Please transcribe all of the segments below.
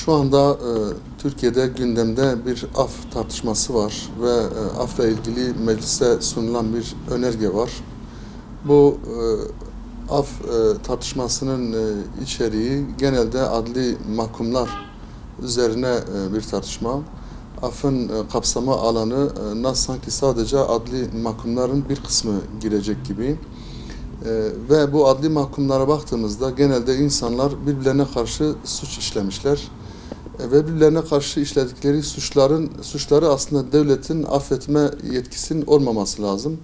Şu anda Türkiye'de gündemde bir af tartışması var ve afla ilgili meclise sunulan bir önerge var. Bu af tartışmasının içeriği genelde adli mahkumlar üzerine bir tartışma. Afın kapsama alanı sanki sadece adli mahkumların bir kısmı girecek gibi. Ve bu adli mahkumlara baktığımızda genelde insanlar birbirlerine karşı suç işlemişler. Ve birbirlerine karşı işledikleri suçları aslında devletin affetme yetkisinin olmaması lazım.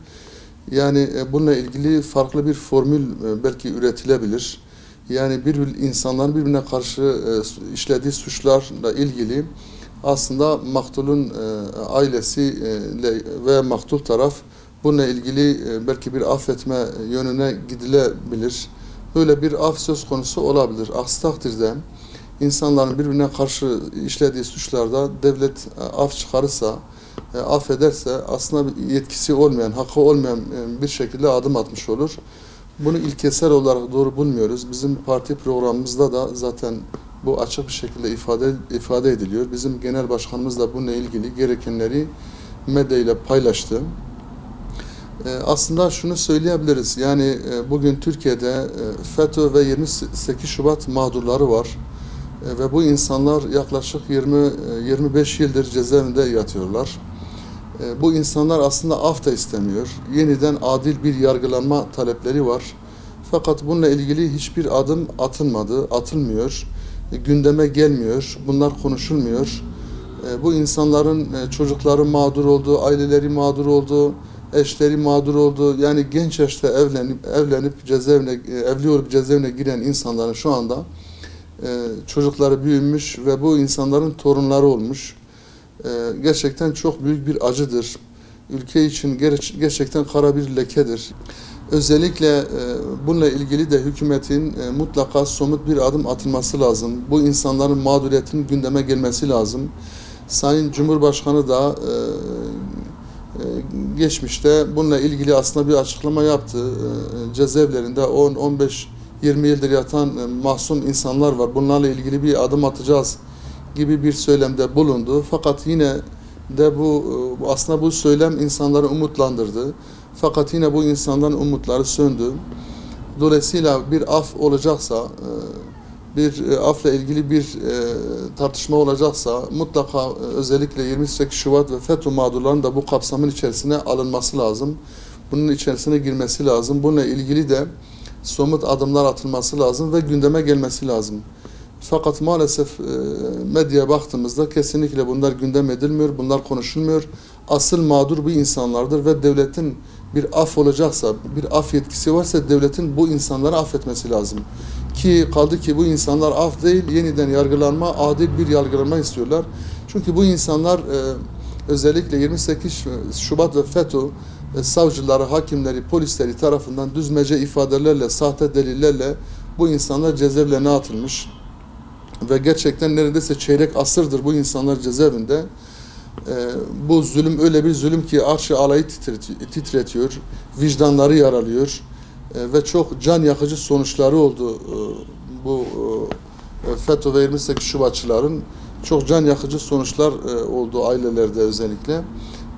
Yani bununla ilgili farklı bir formül belki üretilebilir. Yani insanların birbirine karşı işlediği suçlarla ilgili aslında maktulun ailesi ve maktul taraf bununla ilgili belki bir affetme yönüne gidilebilir. Böyle bir af söz konusu olabilir. Aksi takdirde insanların birbirine karşı işlediği suçlarda devlet af çıkarırsa, affederse aslında yetkisi olmayan, hakkı olmayan bir şekilde adım atmış olur. Bunu ilkesel olarak doğru bulmuyoruz. Bizim parti programımızda da zaten bu açık bir şekilde ifade ediliyor. Bizim genel başkanımız da bununla ilgili gerekenleri medya ile paylaştı. Aslında şunu söyleyebiliriz. Yani bugün Türkiye'de FETÖ ve 28 Şubat mağdurları var. Ve bu insanlar yaklaşık 20-25 yıldır cezaevinde yatıyorlar. Bu insanlar aslında af da istemiyor. Yeniden adil bir yargılanma talepleri var. Fakat bununla ilgili hiçbir adım atılmıyor. Gündeme gelmiyor. Bunlar konuşulmuyor. Bu insanların çocukları mağdur oldu, aileleri mağdur oldu, eşleri mağdur oldu. Yani genç yaşta evli olup cezaevine giren insanların şu anda çocukları büyümüş ve bu insanların torunları olmuş. Gerçekten çok büyük bir acıdır. Ülke için gerçekten kara bir lekedir. Özellikle bununla ilgili de hükümetin mutlaka somut bir adım atılması lazım. Bu insanların mağduriyetinin gündeme gelmesi lazım. Sayın Cumhurbaşkanı da geçmişte bununla ilgili aslında bir açıklama yaptı. Cezaevlerinde 10-15 20 yıldır yatan mahzun insanlar var. Bunlarla ilgili bir adım atacağız gibi bir söylemde bulundu. Fakat yine de aslında bu söylem insanları umutlandırdı. Fakat yine bu insanların umutları söndü. Dolayısıyla bir af olacaksa, bir afla ilgili bir tartışma olacaksa mutlaka özellikle 28 Şubat ve FETÖ mağdurlarının da bu kapsamın içerisine alınması lazım. Bunun içerisine girmesi lazım. Bununla ilgili de somut adımlar atılması lazım ve gündeme gelmesi lazım. Fakat maalesef medyaya baktığımızda kesinlikle bunlar gündem edilmiyor, bunlar konuşulmuyor. Asıl mağdur bu insanlardır ve devletin bir af olacaksa, bir af yetkisi varsa devletin bu insanları affetmesi lazım. Kaldı ki bu insanlar af değil, yeniden yargılanma, adil bir yargılanma istiyorlar. Çünkü bu insanlar özellikle 28 Şubat ve FETÖ savcıları, hakimleri, polisleri tarafından düzmece ifadelerle, sahte delillerle bu insanlar cezaevlerine atılmış. Ve gerçekten neredeyse çeyrek asırdır bu insanlar cezaevinde. Bu zulüm öyle bir zulüm ki arş-ı alayı titretiyor, vicdanları yaralıyor ve çok can yakıcı sonuçları oldu. Bu FETÖ ve 28 Şubatçıların çok can yakıcı sonuçlar oldu ailelerde özellikle.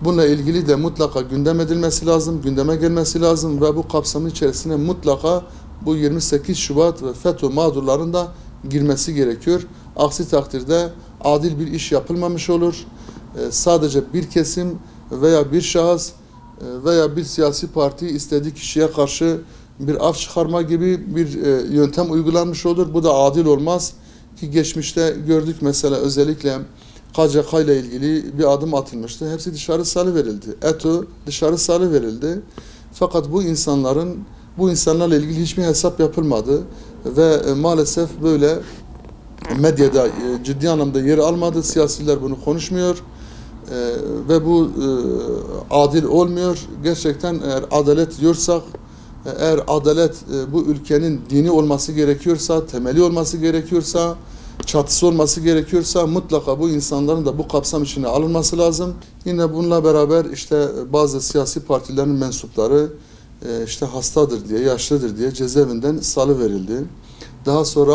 Bununla ilgili de mutlaka gündem edilmesi lazım, gündeme gelmesi lazım ve bu kapsamın içerisine mutlaka bu 28 Şubat ve FETÖ mağdurlarının da girmesi gerekiyor. Aksi takdirde adil bir iş yapılmamış olur. Sadece bir kesim veya bir şahıs veya bir siyasi parti istediği kişiye karşı bir af çıkarma gibi bir yöntem uygulanmış olur. Bu da adil olmaz ki geçmişte gördük mesela özellikle KCK ile ilgili bir adım atılmıştı. Hepsi dışarı salıverildi. ETO dışarı salıverildi. Fakat bu insanlarla ilgili hiçbir hesap yapılmadı ve maalesef böyle medyada ciddi anlamda yer almadı. Siyasiler bunu konuşmuyor ve bu adil olmuyor. Gerçekten eğer adalet diyorsak, eğer adalet bu ülkenin dini olması gerekiyorsa, temeli olması gerekiyorsa, çatısı olması gerekiyorsa mutlaka bu insanların da bu kapsam içine alınması lazım. Yine bununla beraber işte bazı siyasi partilerin mensupları işte hastadır diye, yaşlıdır diye cezaevinden salıverildi. Daha sonra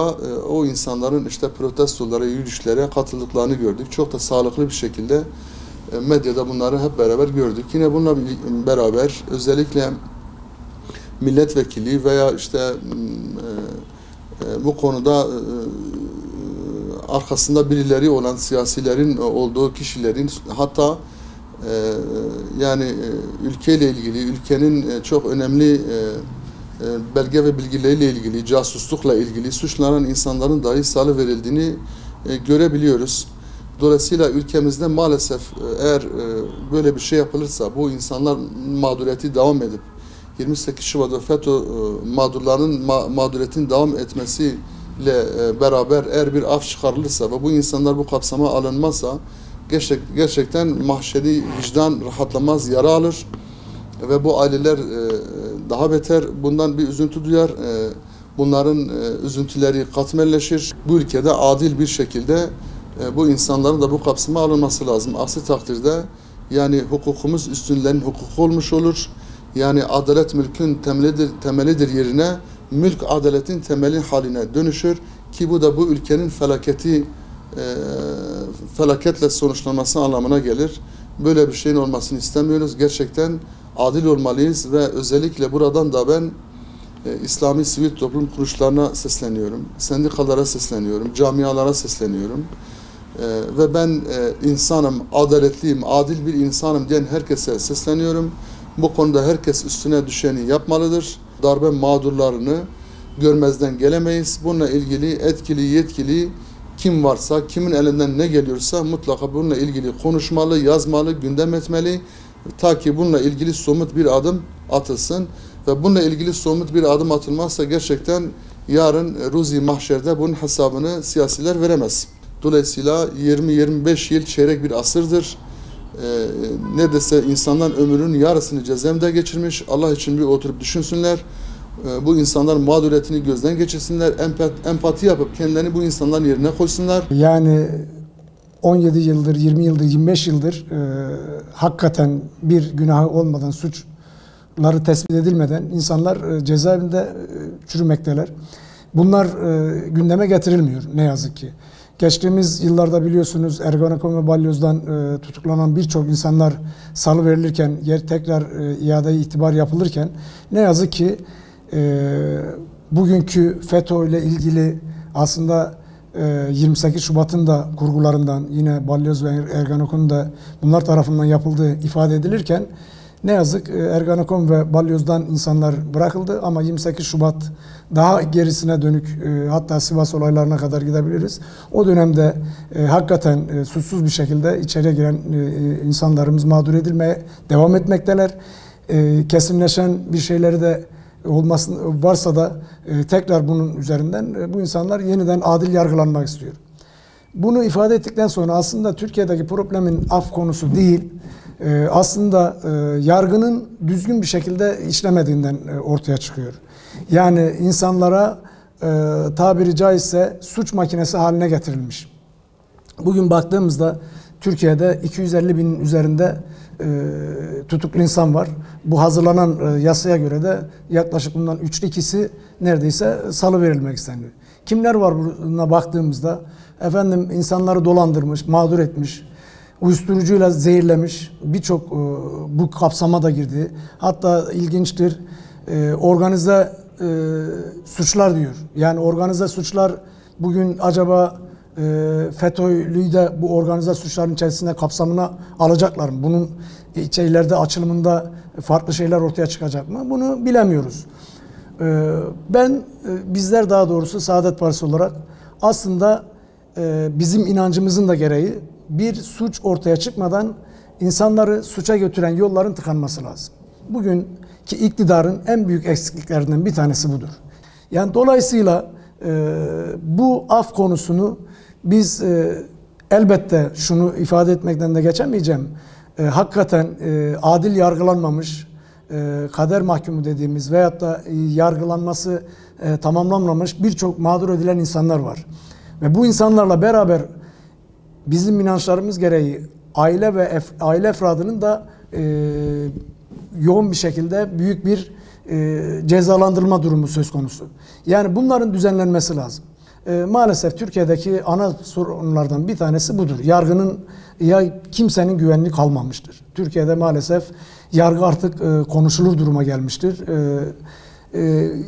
o insanların işte protestolara, yürüyüşlere katıldıklarını gördük. Çok da sağlıklı bir şekilde medyada bunları hep beraber gördük. Yine bununla beraber özellikle milletvekili veya işte bu konuda arkasında birileri olan siyasilerin olduğu kişilerin, hatta yani ülkeyle ilgili, ülkenin çok önemli belge ve bilgileriyle ilgili, casuslukla ilgili suçlanan insanların dahi salıverildiğini görebiliyoruz. Dolayısıyla ülkemizde maalesef eğer böyle bir şey yapılırsa, bu insanlar mağduriyeti devam edip 28 Şubat ve FETÖ mağdurlarının mağduriyetin devam etmesiyle beraber eğer bir af çıkarılırsa ve bu insanlar bu kapsama alınmazsa gerçekten mahşeri vicdan rahatlamaz, yara alır ve bu aileler daha beter bundan bir üzüntü duyar. Bunların üzüntüleri katmerleşir. Bu ülkede adil bir şekilde bu insanların da bu kapsama alınması lazım. Aksi takdirde yani hukukumuz üstünlerin hukuku olmuş olur. Yani adalet mülkün temelidir yerine mülk adaletin temeli haline dönüşür ki bu da bu ülkenin felaketle sonuçlanması anlamına gelir. Böyle bir şeyin olmasını istemiyoruz. Gerçekten adil olmalıyız ve özellikle buradan da ben İslami sivil toplum kuruluşlarına sesleniyorum. Sendikalara sesleniyorum. Camialara sesleniyorum. Ve ben insanım, adaletliyim, adil bir insanım diyen herkese sesleniyorum. Bu konuda herkes üstüne düşeni yapmalıdır. Darbe mağdurlarını görmezden gelemeyiz. Bununla ilgili etkili, yetkili kim varsa, kimin elinden ne geliyorsa mutlaka bununla ilgili konuşmalı, yazmalı, gündem etmeli. Ta ki bununla ilgili somut bir adım atılsın. Ve bununla ilgili somut bir adım atılmazsa gerçekten yarın ruzi mahşerde bunun hesabını siyasiler veremez. Dolayısıyla 20-25 yıl çeyrek bir asırdır. Neredeyse insanların ömrünün yarısını cezaevinde geçirmiş. Allah için bir oturup düşünsünler. Bu insanların mağduriyetini gözden geçirsinler. Empati yapıp kendilerini bu insanların yerine koysunlar. Yani 17 yıldır, 20 yıldır, 25 yıldır hakikaten bir günahı olmadan, suçları tespit edilmeden insanlar cezaevinde çürümekteler. Bunlar gündeme getirilmiyor ne yazık ki. Geçtiğimiz yıllarda biliyorsunuz Ergenekon ve Balyoz'dan tutuklanan birçok insanlar salıverilirken, tekrar iade itibar yapılırken ne yazık ki bugünkü FETÖ ile ilgili aslında 28 Şubat'ın da kurgularından yine Balyoz ve Ergenekon'un da bunlar tarafından yapıldığı ifade edilirken ne yazık Ergenekon ve Balyoz'dan insanlar bırakıldı ama 28 Şubat daha gerisine dönük hatta Sivas olaylarına kadar gidebiliriz. O dönemde hakikaten suçsuz bir şekilde içeriye giren insanlarımız mağdur edilmeye devam etmekteler. Kesinleşen bir şeyleri de varsa da tekrar bunun üzerinden bu insanlar yeniden adil yargılanmak istiyor. Bunu ifade ettikten sonra aslında Türkiye'deki problemin af konusu değil, aslında yargının düzgün bir şekilde işlemediğinden ortaya çıkıyor. Yani insanlara tabiri caizse suç makinesi haline getirilmiş. Bugün baktığımızda Türkiye'de 250 binin üzerinde tutuklu insan var. Bu hazırlanan yasaya göre de yaklaşık bundan 3'te 2'si neredeyse salıverilmek isteniyor. Kimler var buna baktığımızda? Efendim insanları dolandırmış, mağdur etmiş, uyuşturucuyla zehirlemiş, birçok bu kapsama da girdi. Hatta ilginçtir, organize suçlar diyor. Yani organize suçlar bugün acaba FETÖ'lüyü de bu organize suçların içerisinde kapsamına alacaklar mı? Bunun ileride açılımında farklı şeyler ortaya çıkacak mı? Bunu bilemiyoruz. Bizler daha doğrusu Saadet Partisi olarak aslında bizim inancımızın da gereği bir suç ortaya çıkmadan insanları suça götüren yolların tıkanması lazım. Bugünkü iktidarın en büyük eksikliklerinden bir tanesi budur. Yani dolayısıyla bu af konusunu biz elbette şunu ifade etmekten de geçemeyeceğim. Hakikaten adil yargılanmamış, kader mahkumu dediğimiz veyahut da yargılanması tamamlanmamış birçok mağdur edilen insanlar var. Ve bu insanlarla beraber bizim inançlarımız gereği aile ve aile efradının da yoğun bir şekilde büyük bir cezalandırma durumu söz konusu. Yani bunların düzenlenmesi lazım. Maalesef Türkiye'deki ana sorunlardan bir tanesi budur. Yargının kimsenin güvenliği kalmamıştır. Türkiye'de maalesef yargı artık konuşulur duruma gelmiştir.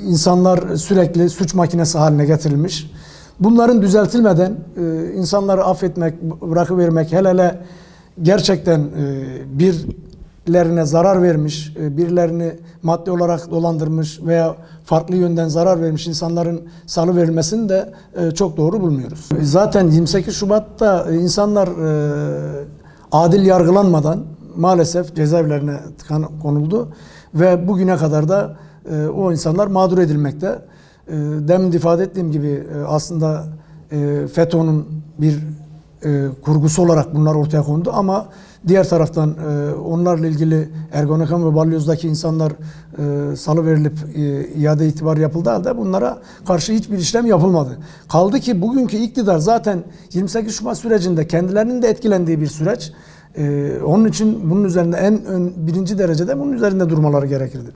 İnsanlar sürekli suç makinesi haline getirilmiş. Bunların düzeltilmeden insanları affetmek, bırakıvermek, hele gerçekten birilerine zarar vermiş, birilerini maddi olarak dolandırmış veya farklı yönden zarar vermiş insanların salıverilmesini de çok doğru bulmuyoruz. Zaten 28 Şubat'ta insanlar adil yargılanmadan maalesef cezaevlerine konuldu ve bugüne kadar da o insanlar mağdur edilmekte. Demin ifade ettiğim gibi aslında FETÖ'nün bir kurgusu olarak bunlar ortaya kondu ama diğer taraftan onlarla ilgili Ergonekon ve Balyoz'daki insanlar salıverilip iade itibar yapıldı halde bunlara karşı hiçbir işlem yapılmadı. Kaldı ki bugünkü iktidar zaten 28 Şubat sürecinde kendilerinin de etkilendiği bir süreç. Onun için bunun üzerinde birinci derecede bunun üzerinde durmaları gerekirdi.